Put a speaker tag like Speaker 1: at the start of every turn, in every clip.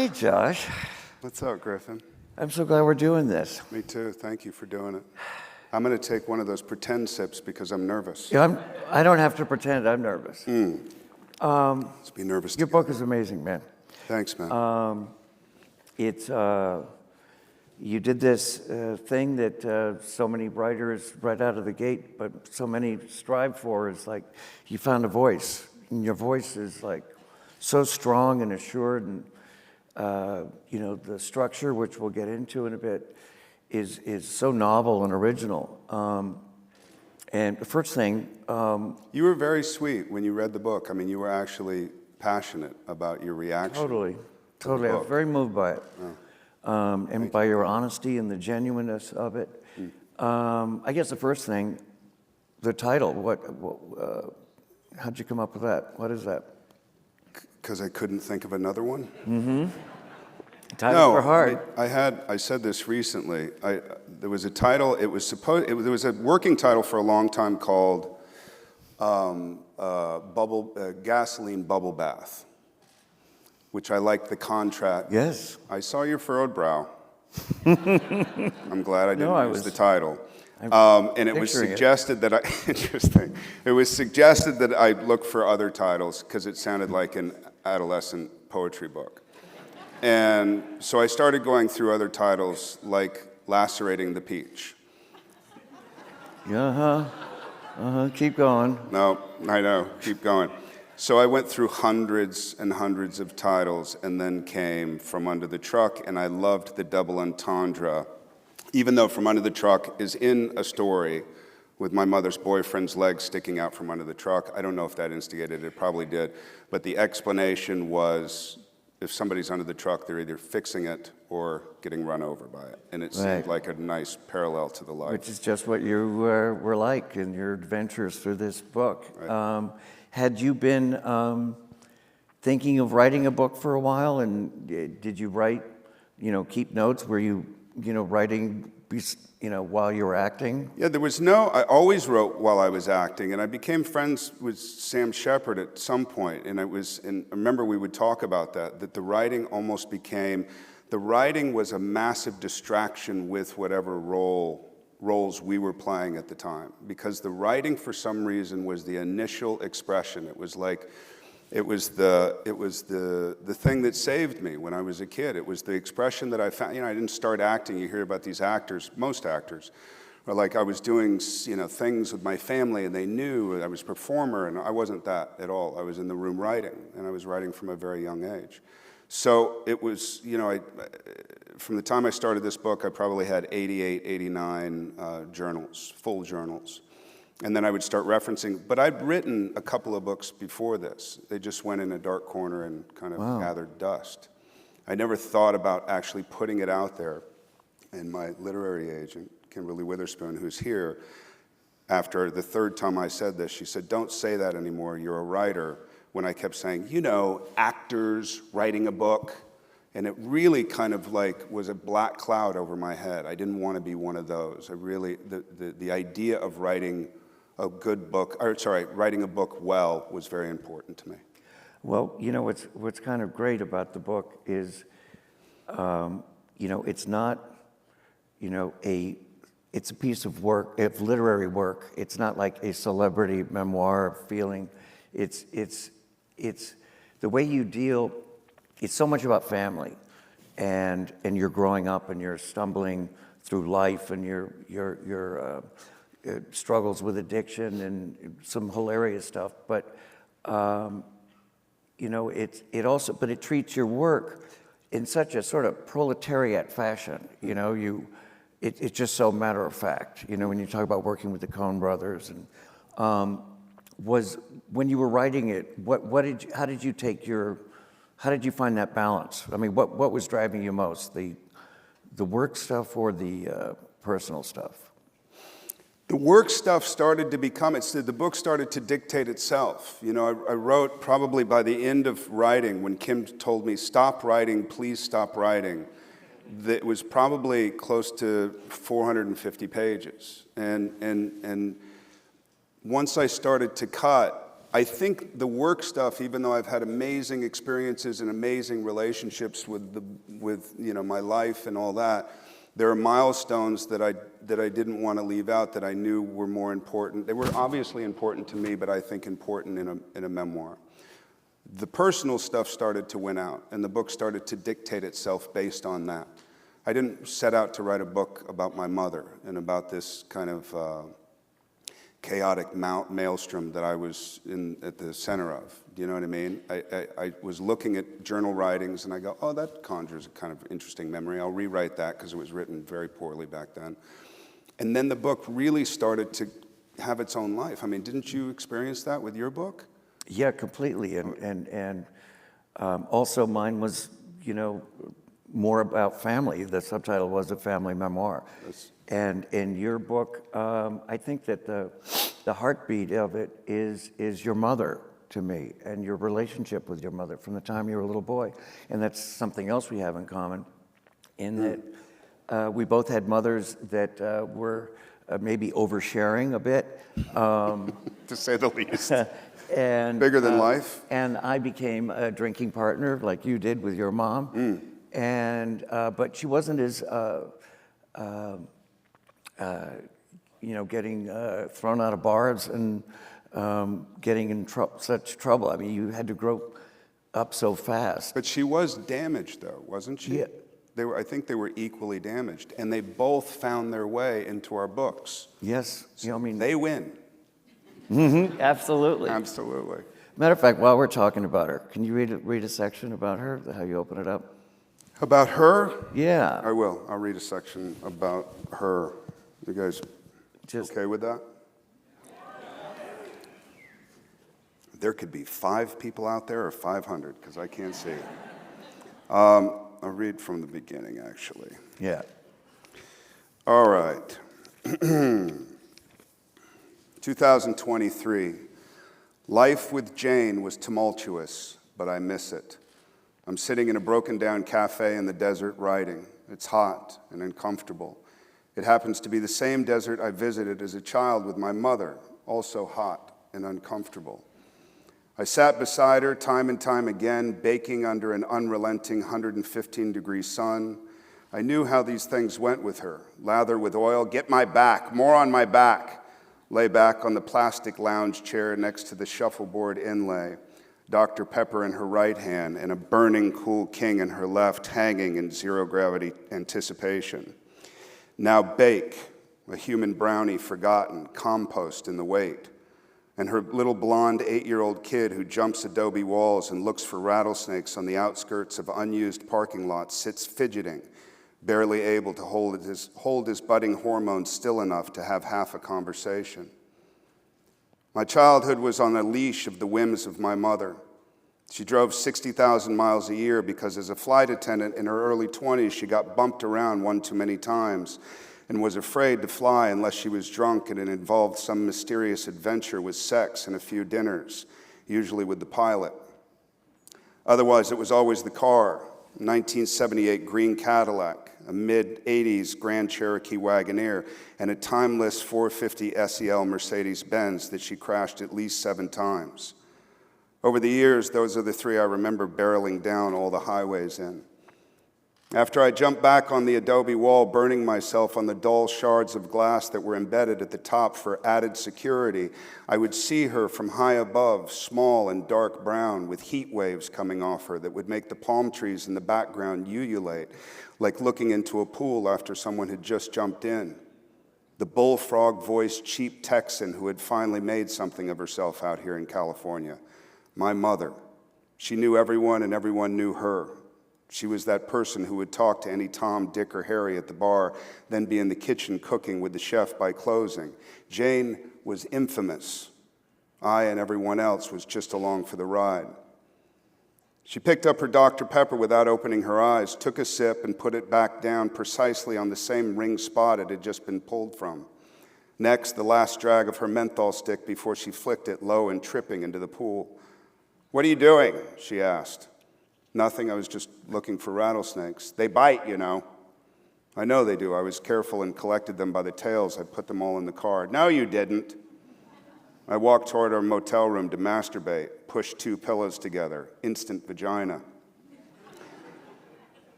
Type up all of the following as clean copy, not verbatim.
Speaker 1: Hey, Josh.
Speaker 2: What's up, Griffin?
Speaker 1: I'm so glad we're doing this.
Speaker 2: Me too. Thank you for doing it. I'm going to take one of those pretend sips because I'm nervous.
Speaker 1: Yeah, I don't have to pretend I'm nervous.
Speaker 2: Let's be nervous
Speaker 1: Your
Speaker 2: together.
Speaker 1: book is amazing, man.
Speaker 2: Thanks, man.
Speaker 1: You did this thing that so many writers right out of the gate, but so many strive for, is like you found a voice. And your voice is like so strong and assured, and the structure, which we'll get into in a bit, is so novel and original. And the first thing,
Speaker 2: You were very sweet when you read the book. I mean, you were actually passionate about your reaction.
Speaker 1: totally. I was very moved by it, and by your honesty and the genuineness of it. I guess the first thing, the title. How'd you come up with that? What is that?
Speaker 2: Because I couldn't think of another one?
Speaker 1: Titles are hard.
Speaker 2: I said this recently. There was a title, there was a working title for a long time called Gasoline Bubble Bath, which I liked the contrast.
Speaker 1: Yes.
Speaker 2: I saw your furrowed brow. I'm glad I didn't use the title. And it was suggested that interesting. It was suggested that I look for other titles because it sounded like an adolescent poetry book. And so I started going through other titles like Lacerating the Peach.
Speaker 1: Keep going.
Speaker 2: No, I know, keep going. So I went through hundreds and hundreds of titles and then came From Under the Truck, and I loved the double entendre. Even though From Under the Truck is in a story with my mother's boyfriend's legs sticking out from under the truck. I don't know if that instigated it, it probably did. But the explanation was, if somebody's under the truck, they're either fixing it or getting run over by it. And it seemed like a nice parallel to the life.
Speaker 1: Which is just what you were like in your adventures through this book. Right. Had you been thinking of writing a book for a while, and did you write, keep notes? Were you, writing, while you were acting?
Speaker 2: Yeah, I always wrote while I was acting, and I became friends with Sam Shepard at some point, and I remember we would talk about that the writing almost became, the writing was a massive distraction with whatever roles we were playing at the time, because the writing for some reason was the initial expression. It was like, it was the thing that saved me when I was a kid. It was the expression that I found. I didn't start acting. You hear about these actors, most actors, or like I was doing, things with my family, and they knew I was a performer, and I wasn't that at all. I was in the room writing, and I was writing from a very young age. So it was, from the time I started this book, I probably had 88, 89 journals, full journals. And then I would start referencing, but I'd written a couple of books before this. They just went in a dark corner and kind of gathered dust. I never thought about actually putting it out there. And my literary agent, Kimberly Witherspoon, who's here, after the third time I said this, she said, "Don't say that anymore, you're a writer." When I kept saying, actors writing a book. And it really kind of was a black cloud over my head. I didn't want to be one of those. The idea of writing a good book, writing a book well was very important to me.
Speaker 1: Well, what's kind of great about the book is, it's not, it's a piece of work, of literary work. It's not like a celebrity memoir feeling. It's the way you deal. It's so much about family, and you're growing up, and you're stumbling through life, and your struggles with addiction and some hilarious stuff. But it treats your work in such a sort of proletariat fashion. It's just so matter of fact. When you talk about working with the Coen brothers, and when you were writing it, how did you find that balance? I mean, what was driving you most, the work stuff or the personal stuff?
Speaker 2: The work stuff started to become, the book started to dictate itself. I wrote probably by the end of writing, when Kim told me, "Stop writing, please stop writing," it was probably close to 450 pages. And once I started to cut, I think the work stuff, even though I've had amazing experiences and amazing relationships with my life and all that, there are milestones that I didn't want to leave out that I knew were more important. They were obviously important to me, but I think important in a memoir. The personal stuff started to win out, and the book started to dictate itself based on that. I didn't set out to write a book about my mother and about this kind of chaotic maelstrom that I was at the center of. Do you know what I mean? I was looking at journal writings, and I go, oh, that conjures a kind of interesting memory. I'll rewrite that because it was written very poorly back then. And then the book really started to have its own life. I mean, didn't you experience that with your book?
Speaker 1: Yeah, completely. And also mine was, more about family. The subtitle was a family memoir.
Speaker 2: Yes.
Speaker 1: And in your book, I think that the heartbeat of it is your mother to me, and your relationship with your mother from the time you were a little boy. And that's something else we have in common, in that we both had mothers that were maybe oversharing a bit.
Speaker 2: To say the least.
Speaker 1: And
Speaker 2: bigger than life.
Speaker 1: And I became a drinking partner, like you did with your mom. And but she wasn't as getting thrown out of bars and getting in such trouble. I mean, you had to grow up so fast.
Speaker 2: But she was damaged, though, wasn't she?
Speaker 1: Yeah.
Speaker 2: I think they were equally damaged, and they both found their way into our books.
Speaker 1: Yes,
Speaker 2: They win.
Speaker 1: Absolutely.
Speaker 2: Absolutely.
Speaker 1: Matter of fact, while we're talking about her, can you read a section about her, how you open it up?
Speaker 2: About her?
Speaker 1: Yeah.
Speaker 2: I will. I'll read a section about her. You guys okay with that? There could be 5 people out there or 500, because I can't see. I'll read from the beginning, actually.
Speaker 1: Yeah.
Speaker 2: All right. 2023. Life with Jane was tumultuous, but I miss it. I'm sitting in a broken-down cafe in the desert writing. It's hot and uncomfortable. It happens to be the same desert I visited as a child with my mother, also hot and uncomfortable. I sat beside her time and time again, baking under an unrelenting 115-degree sun. I knew how these things went with her. Lather with oil, get my back, more on my back. Lay back on the plastic lounge chair next to the shuffleboard inlay. Dr. Pepper in her right hand and a burning cool king in her left, hanging in zero-gravity anticipation. Now bake, a human brownie forgotten, compost in the wait. And her little blonde 8-year-old kid who jumps adobe walls and looks for rattlesnakes on the outskirts of unused parking lots sits fidgeting, barely able to hold his budding hormones still enough to have half a conversation. My childhood was on a leash of the whims of my mother. She drove 60,000 miles a year because as a flight attendant in her early 20s, she got bumped around one too many times and was afraid to fly unless she was drunk and it involved some mysterious adventure with sex and a few dinners, usually with the pilot. Otherwise, it was always the car, 1978 green Cadillac, a mid-'80s Grand Cherokee Wagoneer, and a timeless 450 SEL Mercedes-Benz that she crashed at least 7 times. Over the years, those are the 3 I remember barreling down all the highways in. After I jumped back on the adobe wall, burning myself on the dull shards of glass that were embedded at the top for added security, I would see her from high above, small and dark brown, with heat waves coming off her that would make the palm trees in the background ululate, like looking into a pool after someone had just jumped in. The bullfrog-voiced cheap Texan who had finally made something of herself out here in California. My mother. She knew everyone and everyone knew her. She was that person who would talk to any Tom, Dick, or Harry at the bar, then be in the kitchen cooking with the chef by closing. Jane was infamous. I and everyone else was just along for the ride. She picked up her Dr. Pepper without opening her eyes, took a sip, and put it back down precisely on the same ring spot it had just been pulled from. Next, the last drag of her menthol stick before she flicked it low and tripping into the pool. "What are you doing?" she asked. "Nothing, I was just looking for rattlesnakes. They bite, you know." "I know they do. I was careful and collected them by the tails. I put them all in the car." "No, you didn't." I walked toward our motel room to masturbate, pushed 2 pillows together, instant vagina.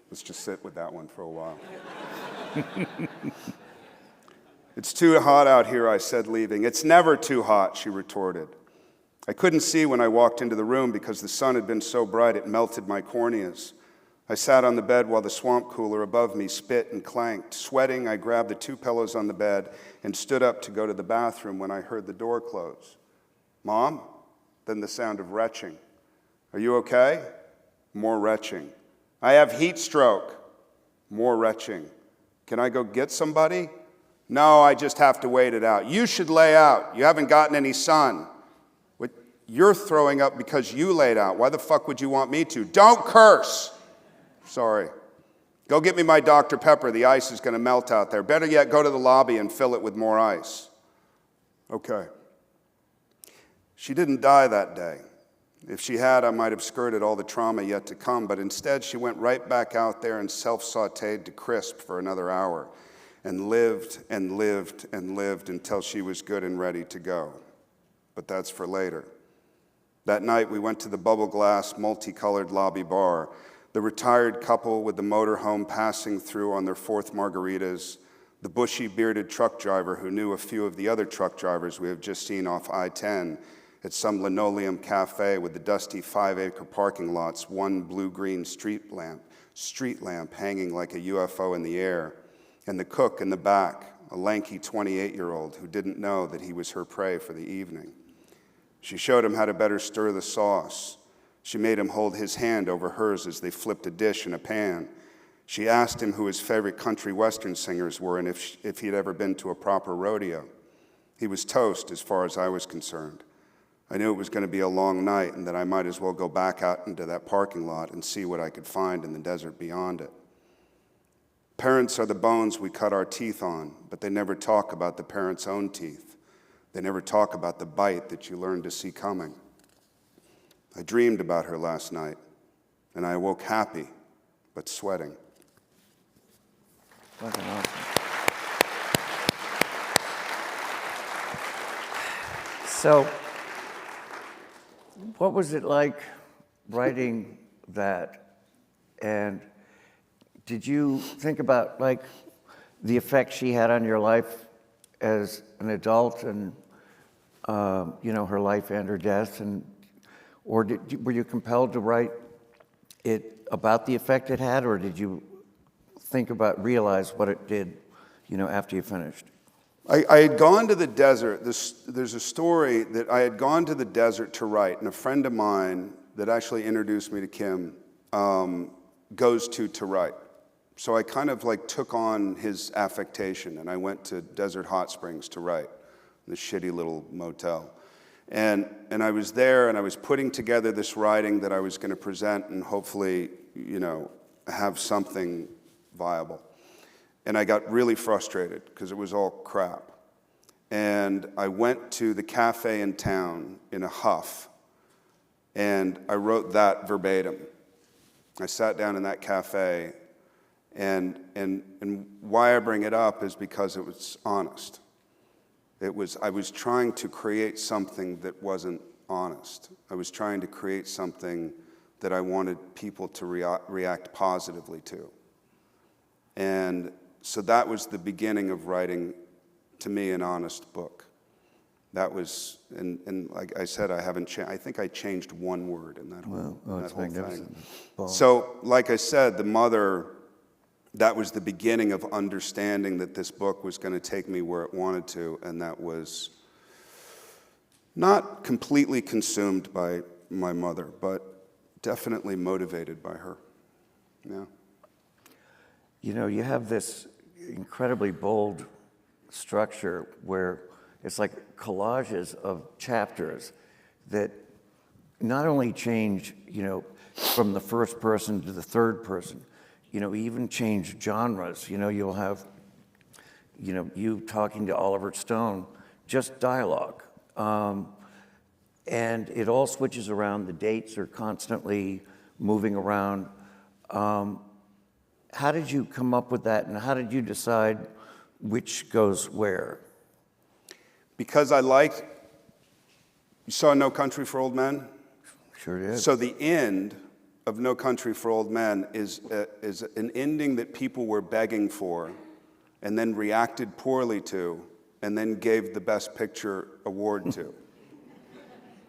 Speaker 2: Let's just sit with that one for a while. It's too hot out here, I said, leaving. It's never too hot, she retorted. I couldn't see when I walked into the room because the sun had been so bright it melted my corneas. I sat on the bed while the swamp cooler above me spit and clanked. Sweating, I grabbed the 2 pillows on the bed and stood up to go to the bathroom when I heard the door close. Mom? Then the sound of retching. Are you okay? More retching. I have heat stroke. More retching. Can I go get somebody? No, I just have to wait it out. You should lay out. You haven't gotten any sun. You're throwing up because you laid out. Why the fuck would you want me to? Don't curse! Sorry. Go get me my Dr. Pepper. The ice is going to melt out there. Better yet, go to the lobby and fill it with more ice. Okay. She didn't die that day. If she had, I might have skirted all the trauma yet to come, but instead she went right back out there and self-sautéed to crisp for another hour and lived and lived and lived until she was good and ready to go. But that's for later. That night we went to the bubble glass, multicolored lobby bar. The retired couple with the motorhome passing through on their 4th margaritas, the bushy, bearded truck driver who knew a few of the other truck drivers we have just seen off I-10 at some linoleum cafe with the dusty 5-acre parking lots, 1 blue-green street lamp hanging like a UFO in the air, and the cook in the back, a lanky 28-year-old who didn't know that he was her prey for the evening. She showed him how to better stir the sauce. She made him hold his hand over hers as they flipped a dish in a pan. She asked him who his favorite country western singers were and if he'd ever been to a proper rodeo. He was toast as far as I was concerned. I knew it was going to be a long night and that I might as well go back out into that parking lot and see what I could find in the desert beyond it. Parents are the bones we cut our teeth on, but they never talk about the parents' own teeth. They never talk about the bite that you learn to see coming. I dreamed about her last night, and I awoke happy, but sweating.
Speaker 1: Fucking awesome. So, what was it like writing that? And did you think about like the effect she had on your life as an adult, and her life and her death, or were you compelled to write it about the effect it had, or did you realize what it did, after you finished?
Speaker 2: I had gone to the desert. There's a story that I had gone to the desert to write, and a friend of mine that actually introduced me to Kim goes to write. So I kind of took on his affectation, and I went to Desert Hot Springs to write, in this shitty little motel. And I was there, and I was putting together this writing that I was going to present and hopefully, have something viable. And I got really frustrated because it was all crap. And I went to the cafe in town in a huff, and I wrote that verbatim. I sat down in that cafe, and why I bring it up is because it was honest. I was trying to create something that wasn't honest. I was trying to create something that I wanted people to react positively to. And so that was the beginning of writing, to me, an honest book. That was, and like I said, I think I changed one word in that whole, thing. So, like I said, the mother, that was the beginning of understanding that this book was going to take me where it wanted to, and that was not completely consumed by my mother, but definitely motivated by her. Yeah.
Speaker 1: You have this incredibly bold structure where it's like collages of chapters that not only change, from the first person to the third person, even change genres. You'll have, you talking to Oliver Stone, just dialogue. And it all switches around. The dates are constantly moving around. How did you come up with that, and how did you decide which goes where?
Speaker 2: Because I like You saw No Country for Old Men?
Speaker 1: Sure did.
Speaker 2: So the end of No Country for Old Men is an ending that people were begging for and then reacted poorly to and then gave the Best Picture award to.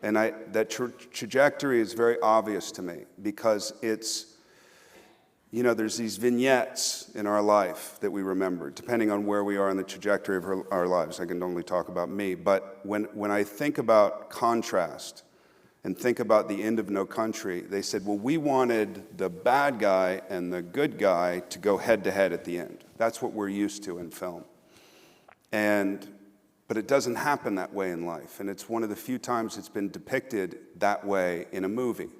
Speaker 2: And that trajectory is very obvious to me because it's, there's these vignettes in our life that we remember, depending on where we are in the trajectory of our lives. I can only talk about me. But when I think about contrast and think about the end of No Country, they said, well, we wanted the bad guy and the good guy to go head-to-head at the end. That's what we're used to in film. But it doesn't happen that way in life. And it's one of the few times it's been depicted that way in a movie.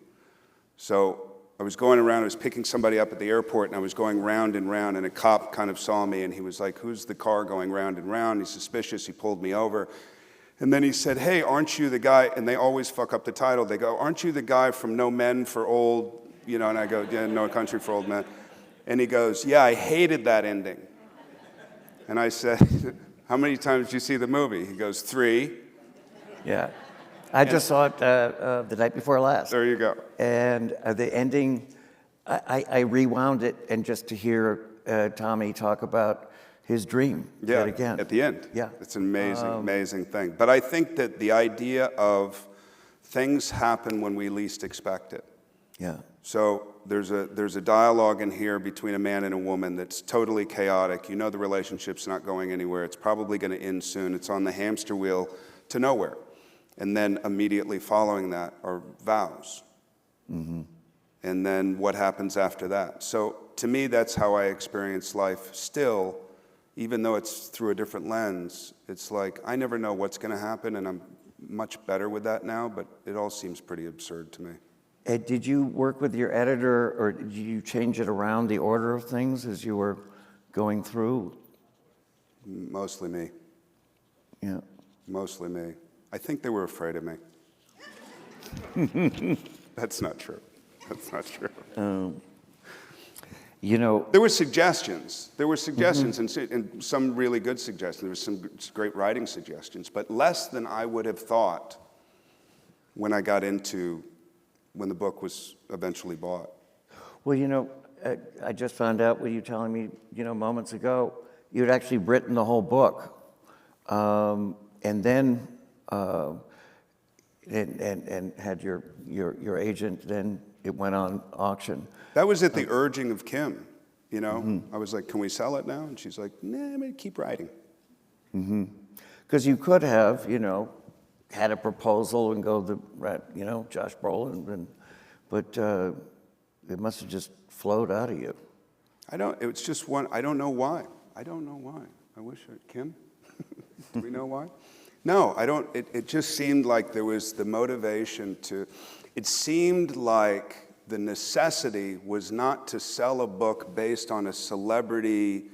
Speaker 2: So I was going around, I was picking somebody up at the airport, and I was going round and round, and a cop kind of saw me, and he was like, who's the car going round and round? He's suspicious, he pulled me over. And then he said, hey, aren't you the guy, and they always fuck up the title, they go, aren't you the guy from No Men for Old, and I go, yeah, No Country for Old Men. And he goes, yeah, I hated that ending. And I said, how many times did you see the movie? He goes, 3.
Speaker 1: Yeah. I just saw it the night before last.
Speaker 2: There you go.
Speaker 1: And the ending, I rewound it, and just to hear Tommy talk about his dream yet again.
Speaker 2: At the end.
Speaker 1: Yeah.
Speaker 2: It's an amazing, amazing thing. But I think that the idea of things happen when we least expect it.
Speaker 1: Yeah.
Speaker 2: So there's a dialogue in here between a man and a woman that's totally chaotic. The relationship's not going anywhere. It's probably going to end soon. It's on the hamster wheel to nowhere. And then immediately following that are vows. Mm-hmm. And then what happens after that? So to me, that's how I experience life still, even though it's through a different lens. It's like, I never know what's going to happen, and I'm much better with that now, but it all seems pretty absurd to me.
Speaker 1: Did you work with your editor, or did you change it around the order of things as you were going through?
Speaker 2: Mostly me.
Speaker 1: Yeah.
Speaker 2: Mostly me. I think they were afraid of me. That's not true. That's not true. There were suggestions. Mm-hmm. and some really good suggestions. There were some great writing suggestions, but less than I would have thought when the book was eventually bought.
Speaker 1: Well, I just found out with you telling me, moments ago, you'd actually written the whole book, and then and had your agent. Then it went on auction.
Speaker 2: That was at the urging of Kim.
Speaker 1: Mm-hmm.
Speaker 2: I was like, "Can we sell it now?" And she's like, "Nah, I'm gonna keep writing."
Speaker 1: Mm-hmm. Because you could have, had a proposal and go Josh Brolin, but it must have just flowed out of you.
Speaker 2: It's just one. I don't know why. I wish Kim. Do we know why? No, I don't. It just seemed like there was the motivation to. It seemed like the necessity was not to sell a book based on a celebrity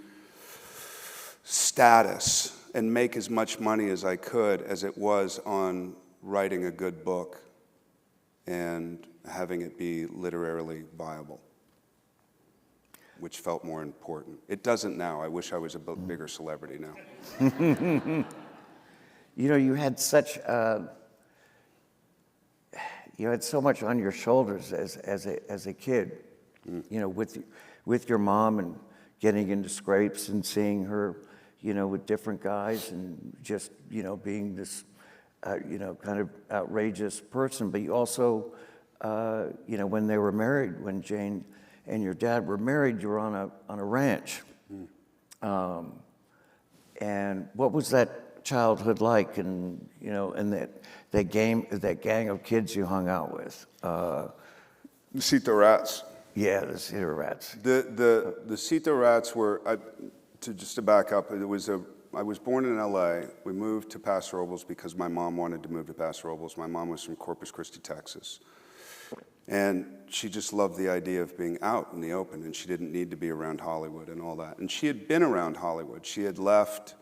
Speaker 2: status and make as much money as I could as it was on writing a good book and having it be literarily viable, which felt more important. It doesn't now. I wish I was a bigger celebrity now.
Speaker 1: You had such you had so much on your shoulders as a kid, with your mom and getting into scrapes and seeing her, with different guys and just, being this, kind of outrageous person. But you also, when they were married, when Jane and your dad were married, you were on a ranch. And what was that childhood like? And and that gang of kids you hung out with.
Speaker 2: The Cito Rats.
Speaker 1: Yeah, the Cito Rats.
Speaker 2: The Cito Rats were. To back up, I was born in L.A. We moved to Paso Robles because my mom wanted to move to Paso Robles. My mom was from Corpus Christi, Texas. And she just loved the idea of being out in the open, and she didn't need to be around Hollywood and all that. And she had been around Hollywood. She had left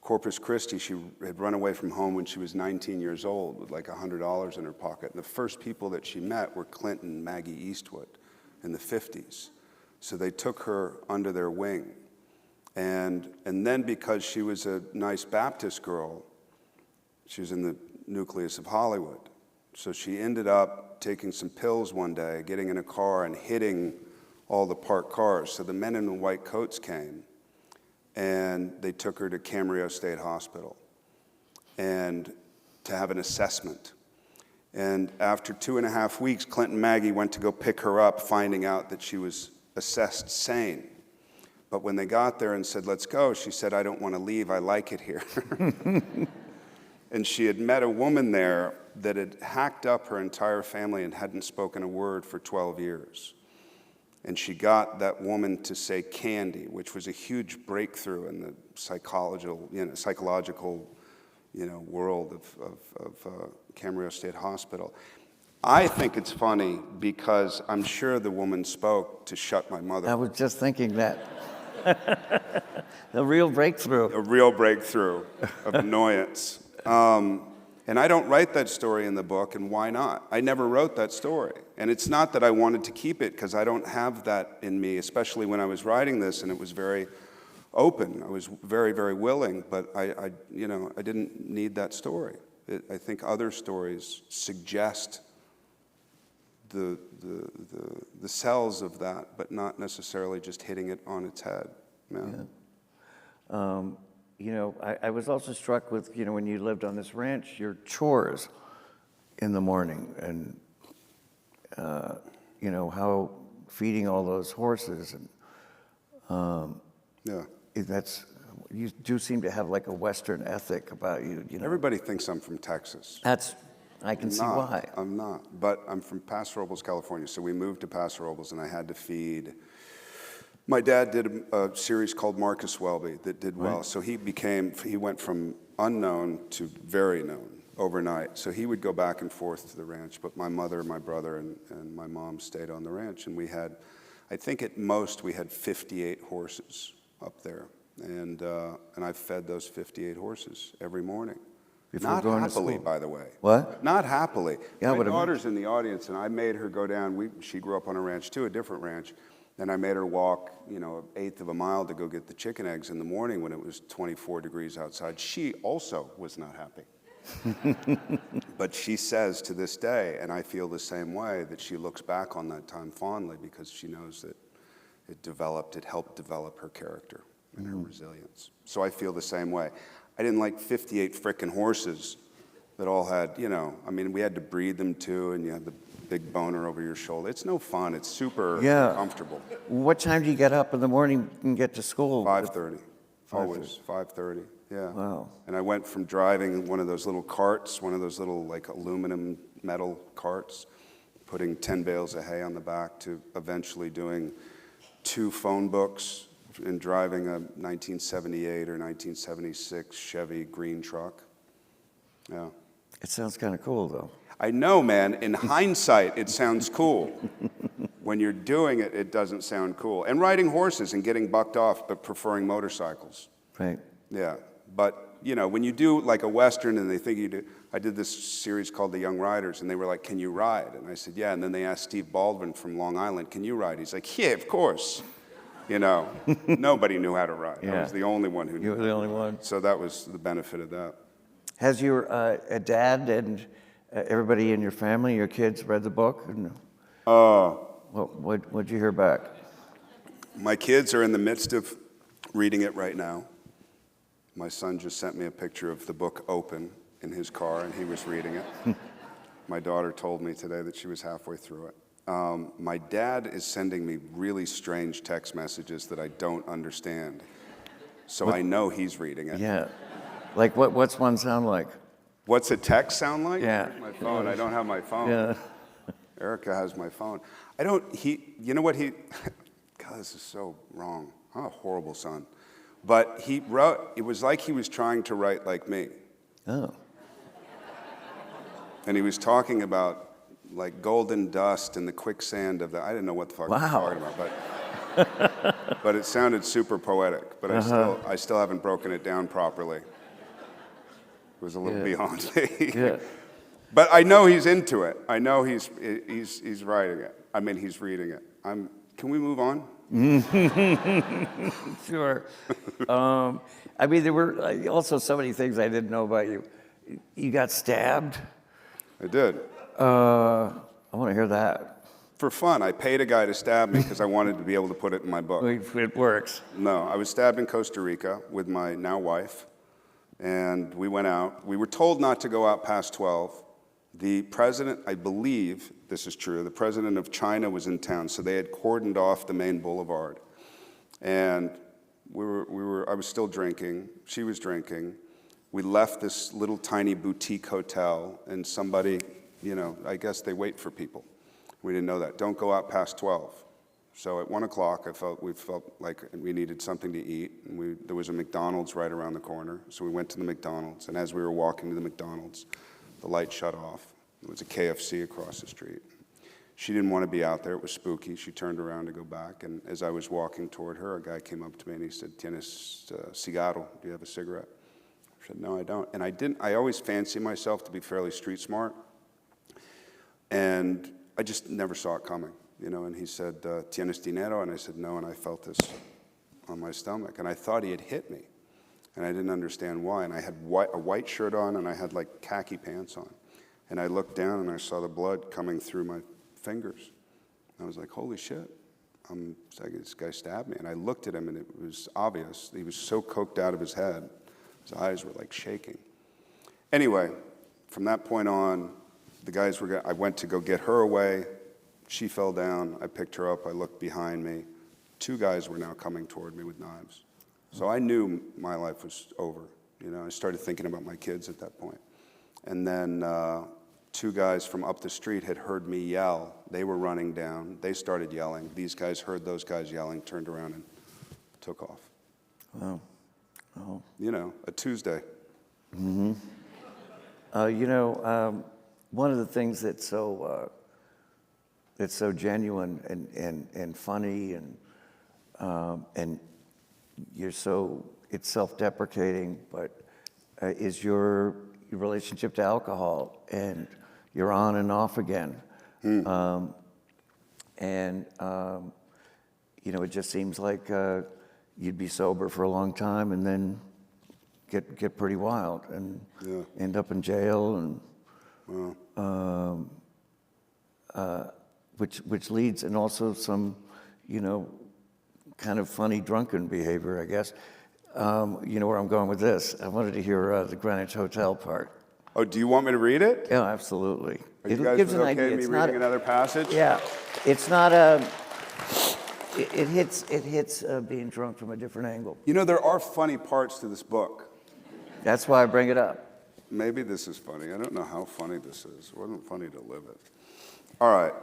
Speaker 2: Corpus Christi. She had run away from home when she was 19 years old with like $100 in her pocket. And the first people that she met were Clint and Maggie Eastwood in the 50s. So they took her under their wing. And then because she was a nice Baptist girl, she was in the nucleus of Hollywood. So she ended up taking some pills one day, getting in a car and hitting all the parked cars. So the men in the white coats came, and they took her to Camarillo State Hospital and to have an assessment. And after 2.5 weeks, Clint and Maggie went to go pick her up, finding out that she was assessed sane. But when they got there and said, let's go, she said, I don't want to leave, I like it here. And she had met a woman there that had hacked up her entire family and hadn't spoken a word for 12 years. And she got that woman to say candy, which was a huge breakthrough in the psychological world of Camarillo State Hospital. I think it's funny because I'm sure the woman spoke to shut my mother
Speaker 1: I
Speaker 2: up.
Speaker 1: was just thinking that. The real breakthrough.
Speaker 2: A real breakthrough of annoyance. And I don't write that story in the book, and why not? I never wrote that story. And it's not that I wanted to keep it, because I don't have that in me, especially when I was writing this, and it was very open. I was very, very willing, but I didn't need that story. I think other stories suggest the cells of that, but not necessarily just hitting it on its head. Yeah.
Speaker 1: I was also struck with, when you lived on this ranch, your chores in the morning and, how feeding all those horses and
Speaker 2: Yeah.
Speaker 1: you do seem to have like a Western ethic about you.
Speaker 2: Everybody thinks I'm from Texas.
Speaker 1: I can see why.
Speaker 2: I'm not, but I'm from Paso Robles, California. So we moved to Paso Robles, and I had to feed. My dad did a series called Marcus Welby that did well. Right. So he went from unknown to very known overnight. So he would go back and forth to the ranch, but my mother, my brother, and my mom stayed on the ranch. And we had, I think at most, we had 58 horses up there. And I fed those 58 horses every morning. Not happily, by the way.
Speaker 1: What?
Speaker 2: Not happily.
Speaker 1: Yeah,
Speaker 2: my daughter's in the audience, and I made her go down. She grew up on a ranch too, a different ranch. And I made her walk, an eighth of a mile to go get the chicken eggs in the morning when it was 24 degrees outside. She also was not happy. But she says to this day, and I feel the same way, that she looks back on that time fondly because she knows that it helped develop her character and her resilience. So I feel the same way. I didn't like 58 frickin' horses that all had, we had to breed them too, and you had the big boner over your shoulder. It's no fun. It's super comfortable.
Speaker 1: What time do you get up in the morning and get to school?
Speaker 2: 5:30. Always 5:30. Yeah.
Speaker 1: Wow.
Speaker 2: And I went from driving one of those little carts, one of those little like aluminum metal carts, putting 10 bales of hay on the back, to eventually doing 2 phone books and driving a 1978 or 1976 Chevy green truck. Yeah.
Speaker 1: It sounds kind of cool, though.
Speaker 2: I know, man. In hindsight, it sounds cool. When you're doing it, it doesn't sound cool. And riding horses and getting bucked off, but preferring motorcycles.
Speaker 1: Right.
Speaker 2: Yeah. But, when you do like a Western and they think you do, I did this series called The Young Riders, and they were like, can you ride? And I said, yeah. And then they asked Steve Baldwin from Long Island, can you ride? He's like, yeah, of course. Nobody knew how to ride.
Speaker 1: Yeah.
Speaker 2: I was the only one who knew.
Speaker 1: You were the only one.
Speaker 2: So that was the benefit of that.
Speaker 1: Has your dad and everybody in your family, your kids, read the book? What'd you hear back?
Speaker 2: My kids are in the midst of reading it right now. My son just sent me a picture of the book open in his car, and he was reading it. My daughter told me today that she was halfway through it. My dad is sending me really strange text messages that I don't understand. So I know he's reading it.
Speaker 1: Yeah. Like what's one sound like?
Speaker 2: What's a text sound like?
Speaker 1: Yeah.
Speaker 2: Where's my phone? I don't have my phone.
Speaker 1: Yeah.
Speaker 2: Erica has my phone. God, this is so wrong. I'm a horrible son. But he wrote, it was like he was trying to write like me.
Speaker 1: Oh.
Speaker 2: And he was talking about like golden dust and the quicksand of I didn't know what the fuck he was talking about, but it sounded super poetic. But I still haven't broken it down properly. It was a little beyond me.
Speaker 1: Yeah.
Speaker 2: But I know he's into it. I know he's writing it. He's reading it. Can we move on?
Speaker 1: Sure. There were also so many things I didn't know about you. you got stabbed?
Speaker 2: I did.
Speaker 1: I want to hear that.
Speaker 2: For fun, I paid a guy to stab me because I wanted to be able to put it in my book.
Speaker 1: It works.
Speaker 2: No, I was stabbed in Costa Rica with my now wife, and we went out. We were told not to go out past 12. The president, I believe this is true, the president of China was in town, so they had cordoned off the main boulevard. And I was still drinking, she was drinking. We left this little tiny boutique hotel, and somebody, I guess they wait for people. We didn't know that. Don't go out past 12. So at 1 o'clock, we felt like we needed something to eat, and there was a McDonald's right around the corner. So we went to the McDonald's, and as we were walking to the McDonald's, the light shut off. There was a KFC across the street. She didn't want to be out there. It was spooky. She turned around to go back, and as I was walking toward her, a guy came up to me and he said, "Tienes cigarro? Do you have a cigarette?" I said, "No, I don't." And I always fancy myself to be fairly street smart, and I just never saw it coming, and he said, "Tienes dinero?" And I said, "No," and I felt this on my stomach, and I thought he had hit me, and I didn't understand why, and I had a white shirt on, and I had like khaki pants on, and I looked down, and I saw the blood coming through my fingers. I was like, holy shit, this guy stabbed me, and I looked at him, and it was obvious. He was so coked out of his head, his eyes were like shaking. Anyway, from that point on, I went to go get her away. She fell down. I picked her up. I looked behind me. 2 guys were now coming toward me with knives. So I knew my life was over. I started thinking about my kids at that point. And then 2 guys from up the street had heard me yell. They were running down. They started yelling. These guys heard those guys yelling, turned around, and took off.
Speaker 1: Wow. Oh.
Speaker 2: A Tuesday.
Speaker 1: Mm-hmm. One of the things that's so genuine and funny and it's self-deprecating, but is your relationship to alcohol, and you're on and off again. It just seems like you'd be sober for a long time and then get pretty wild and end up in jail, and which leads, and also some kind of funny drunken behavior, I guess. Where I'm going with this. I wanted to hear the Greenwich Hotel part.
Speaker 2: Oh, do you want me to read it?
Speaker 1: Yeah, absolutely.
Speaker 2: Are you guys okay with me reading another passage?
Speaker 1: Yeah, it's not a. It hits being drunk from a different angle.
Speaker 2: There are funny parts to this book.
Speaker 1: That's why I bring it up.
Speaker 2: Maybe this is funny. I don't know how funny this is. It wasn't funny to live it. All right.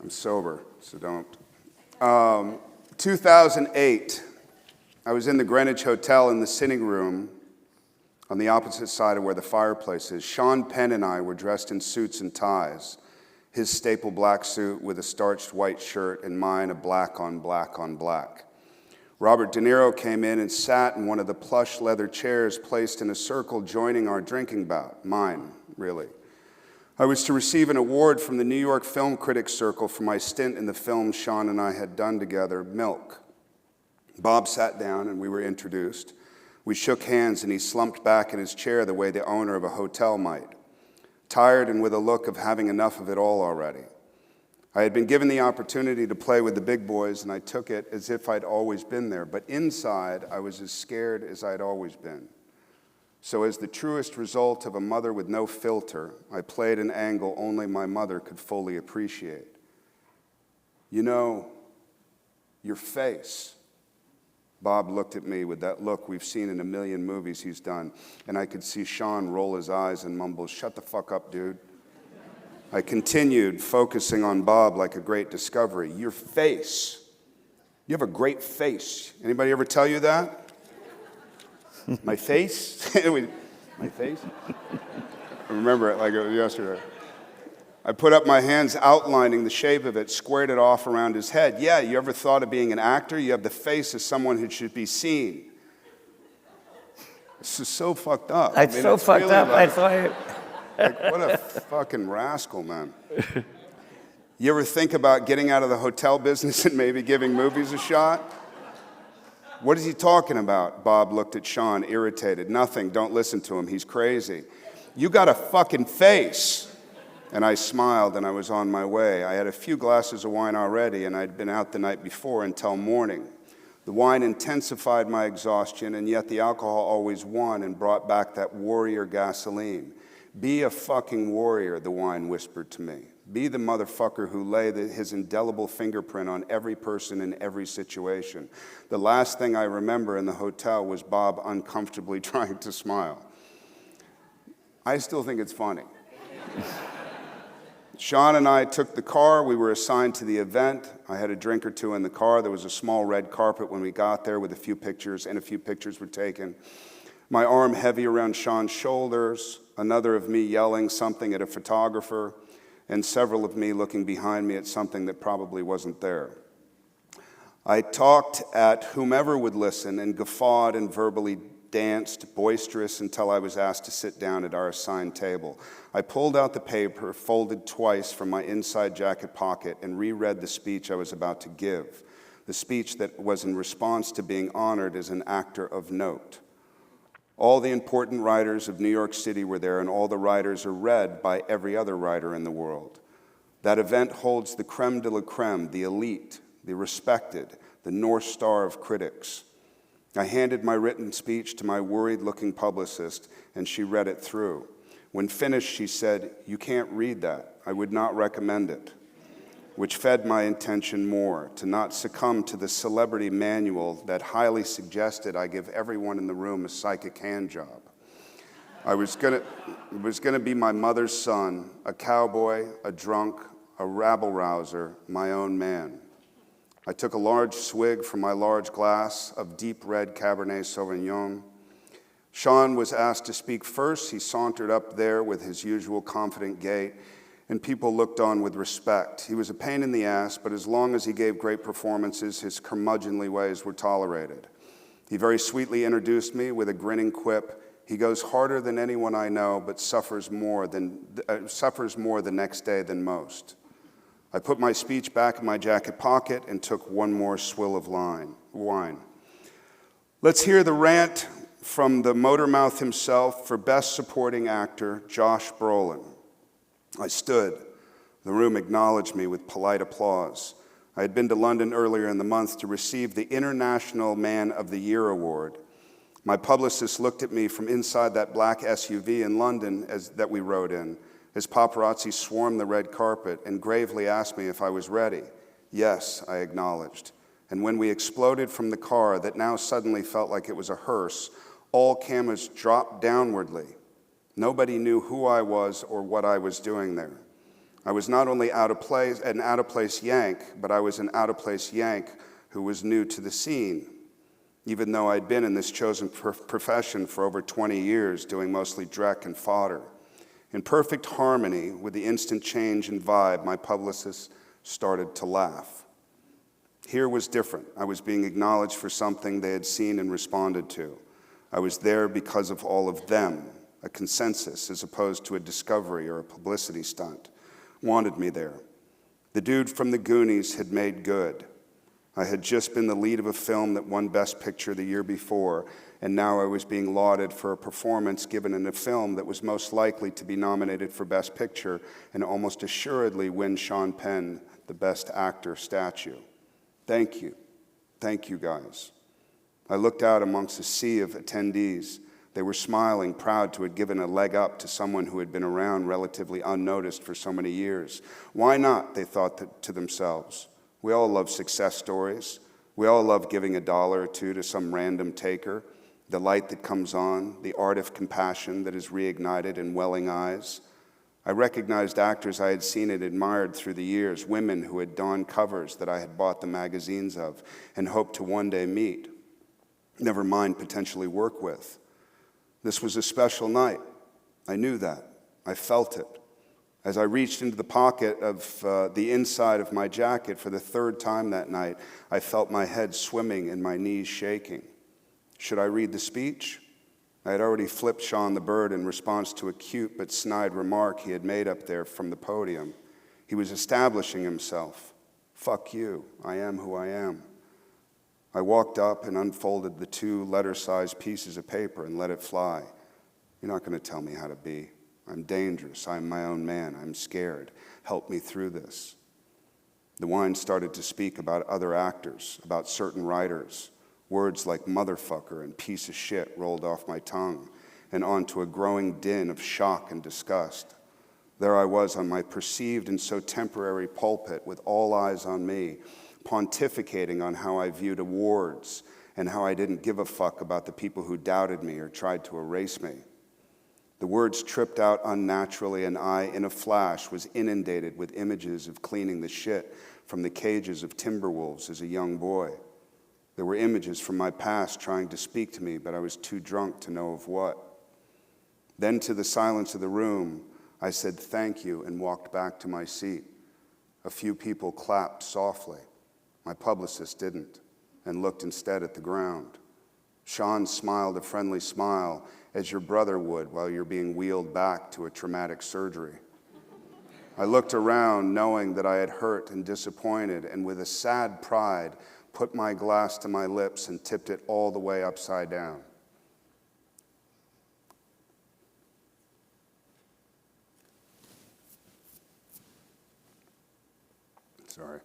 Speaker 2: I'm sober, so don't. 2008, I was in the Greenwich Hotel in the sitting room on the opposite side of where the fireplace is. Sean Penn and I were dressed in suits and ties, his staple black suit with a starched white shirt, and mine a black on black on black. Robert De Niro came in and sat in one of the plush leather chairs placed in a circle joining our drinking bout. Mine, really. I was to receive an award from the New York Film Critics Circle for my stint in the film Sean and I had done together, Milk. Bob sat down and we were introduced. We shook hands and he slumped back in his chair the way the owner of a hotel might, tired and with a look of having enough of it all already. I had been given the opportunity to play with the big boys, and I took it as if I'd always been there, but inside I was as scared as I'd always been. So as the truest result of a mother with no filter, I played an angle only my mother could fully appreciate. Your face. Bob looked at me with that look we've seen in a million movies he's done, and I could see Sean roll his eyes and mumble, "Shut the fuck up, dude." I continued, focusing on Bob like a great discovery. Your face. You have a great face. Anybody ever tell you that? My face? My face? I remember it like it was yesterday. I put up my hands outlining the shape of it, squared it off around his head. Yeah, you ever thought of being an actor? You have the face of someone who should be seen. This is so fucked up.
Speaker 1: It's so fucked up. I thought.
Speaker 2: Like, what a fucking rascal, man. You ever think about getting out of the hotel business and maybe giving movies a shot? What is he talking about? Bob looked at Sean, irritated. Nothing, don't listen to him, he's crazy. You got a fucking face. And I smiled and I was on my way. I had a few glasses of wine already and I'd been out the night before until morning. The wine intensified my exhaustion, and yet the alcohol always won and brought back that warrior gasoline. Be a fucking warrior, the wine whispered to me. Be the motherfucker who lay his indelible fingerprint on every person in every situation. The last thing I remember in the hotel was Bob uncomfortably trying to smile. I still think it's funny. Sean and I took the car. We were assigned to the event. I had a drink or two in the car. There was a small red carpet when we got there with a few pictures, and a few pictures were taken. My arm heavy around Sean's shoulders, another of me yelling something at a photographer, and several of me looking behind me at something that probably wasn't there. I talked at whomever would listen and guffawed and verbally danced, boisterous, until I was asked to sit down at our assigned table. I pulled out the paper, folded twice from my inside jacket pocket, and reread the speech I was about to give, the speech that was in response to being honored as an actor of note. All the important writers of New York City were there, and all the writers are read by every other writer in the world. That event holds the creme de la creme, the elite, the respected, the North Star of critics. I handed my written speech to my worried-looking publicist, and she read it through. When finished, she said, "You can't read that. I would not recommend it," which fed my intention more, to not succumb to the celebrity manual that highly suggested I give everyone in the room a psychic hand job. It was gonna be my mother's son, a cowboy, a drunk, a rabble-rouser, my own man. I took a large swig from my large glass of deep red Cabernet Sauvignon. Sean was asked to speak first. He sauntered up there with his usual confident gait, and people looked on with respect. He was a pain in the ass, but as long as he gave great performances, his curmudgeonly ways were tolerated. He very sweetly introduced me with a grinning quip. He goes harder than anyone I know, but suffers more the next day than most. I put my speech back in my jacket pocket and took one more swill of wine. Let's hear the rant from the motor mouth himself for Best Supporting Actor, Josh Brolin. I stood. The room acknowledged me with polite applause. I had been to London earlier in the month to receive the International Man of the Year Award. My publicist looked at me from inside that black SUV in London that we rode in, as paparazzi swarmed the red carpet, and gravely asked me if I was ready. Yes, I acknowledged. And when we exploded from the car that now suddenly felt like it was a hearse, all cameras dropped downwardly. Nobody knew who I was or what I was doing there. I was not only an out-of-place Yank, but I was an out-of-place Yank who was new to the scene, even though I'd been in this chosen profession for over 20 years, doing mostly dreck and fodder. In perfect harmony with the instant change in vibe, my publicist started to laugh. Here was different. I was being acknowledged for something they had seen and responded to. I was there because of all of them, a consensus as opposed to a discovery or a publicity stunt. Wanted me there. The dude from the Goonies had made good. I had just been the lead of a film that won Best Picture the year before, and now I was being lauded for a performance given in a film that was most likely to be nominated for Best Picture and almost assuredly win Sean Penn the Best Actor statue. Thank you. Thank you, guys. I looked out amongst a sea of attendees. They were smiling, proud to have given a leg up to someone who had been around relatively unnoticed for so many years. Why not, they thought to themselves. We all love success stories. We all love giving $1 or $2 to some random taker, the light that comes on, the art of compassion that is reignited in welling eyes. I recognized actors I had seen and admired through the years, women who had donned covers that I had bought the magazines of and hoped to one day meet, never mind potentially work with. This was a special night. I knew that. I felt it. As I reached into the pocket of the inside of my jacket for the third time that night, I felt my head swimming and my knees shaking. Should I read the speech? I had already flipped Sean the bird in response to a cute but snide remark he had made up there from the podium. He was establishing himself. Fuck you. I am who I am. I walked up and unfolded the 2 letter-sized pieces of paper and let it fly. You're not going to tell me how to be. I'm dangerous. I'm my own man. I'm scared. Help me through this. The wine started to speak about other actors, about certain writers. Words like motherfucker and piece of shit rolled off my tongue and onto a growing din of shock and disgust. There I was on my perceived and so temporary pulpit with all eyes on me, pontificating on how I viewed awards and how I didn't give a fuck about the people who doubted me or tried to erase me. The words tripped out unnaturally, and I, in a flash, was inundated with images of cleaning the shit from the cages of timber wolves as a young boy. There were images from my past trying to speak to me, but I was too drunk to know of what. Then, to the silence of the room, I said thank you and walked back to my seat. A few people clapped softly. My publicist didn't, and looked instead at the ground. Sean smiled a friendly smile, as your brother would while you're being wheeled back to a traumatic surgery. I looked around, knowing that I had hurt and disappointed, and with a sad pride, put my glass to my lips and tipped it all the way upside down. Sorry.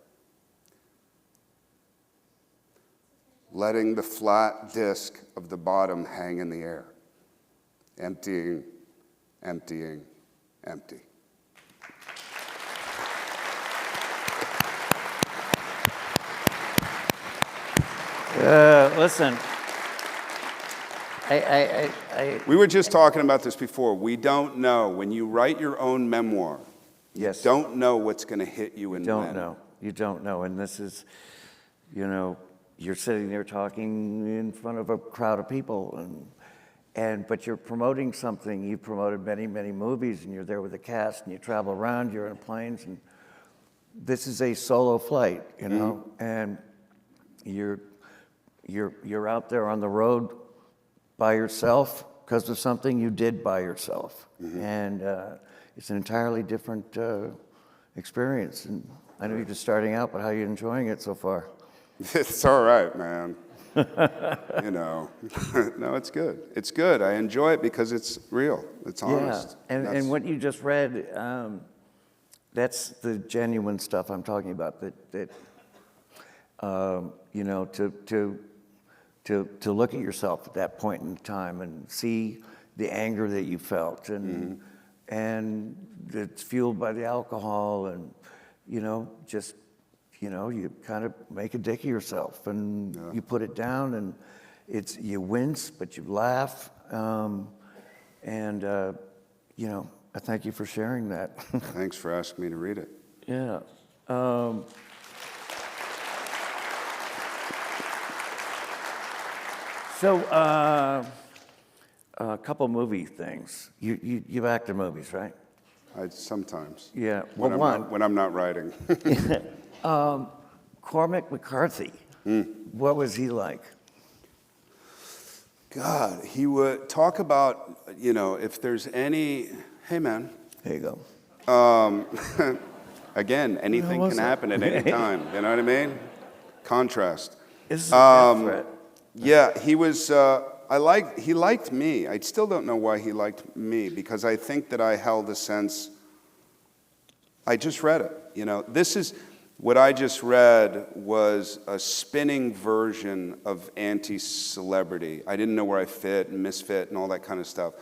Speaker 2: Letting the flat disc of the bottom hang in the air. Emptying, emptying, empty.
Speaker 1: Listen,
Speaker 2: We were just talking about this before. We don't know. When you write your own memoir,
Speaker 1: yes,
Speaker 2: you don't know what's going to hit you and
Speaker 1: don't
Speaker 2: when.
Speaker 1: know. You don't know. And this is, you're sitting there talking in front of a crowd of people, but you're promoting something. You promoted many, many movies, and you're there with the cast, and you travel around. You're in planes, and this is a solo flight, and you're out there on the road by yourself because of something you did by yourself, and it's an entirely different experience. And I know you're just starting out, but how are you enjoying it so far?
Speaker 2: It's all right, man. No, it's good. It's good. I enjoy it because it's real. It's honest.
Speaker 1: Yeah, and what you just read, that's the genuine stuff I'm talking about. That to look at yourself at that point in time and see the anger that you felt, and it's fueled by the alcohol, and you kind of make a dick of yourself, and you put it down, and you wince, but you laugh, I thank you for sharing that.
Speaker 2: Thanks for asking me to read it.
Speaker 1: Yeah. So, a couple movie things. You've acted movies, right?
Speaker 2: Sometimes.
Speaker 1: Yeah.
Speaker 2: When I'm not writing.
Speaker 1: Cormac McCarthy. What was he like?
Speaker 2: God, he would talk about, if there's any, hey man.
Speaker 1: There you go.
Speaker 2: Again, anything can happen at any time. You know what I mean? Contrast.
Speaker 1: This is a death threat.
Speaker 2: Yeah, he was, he liked me. I still don't know why he liked me, because I think that I held a sense, I just read it, this is, what I just read was a spinning version of anti-celebrity. I didn't know where I fit and misfit and all that kind of stuff.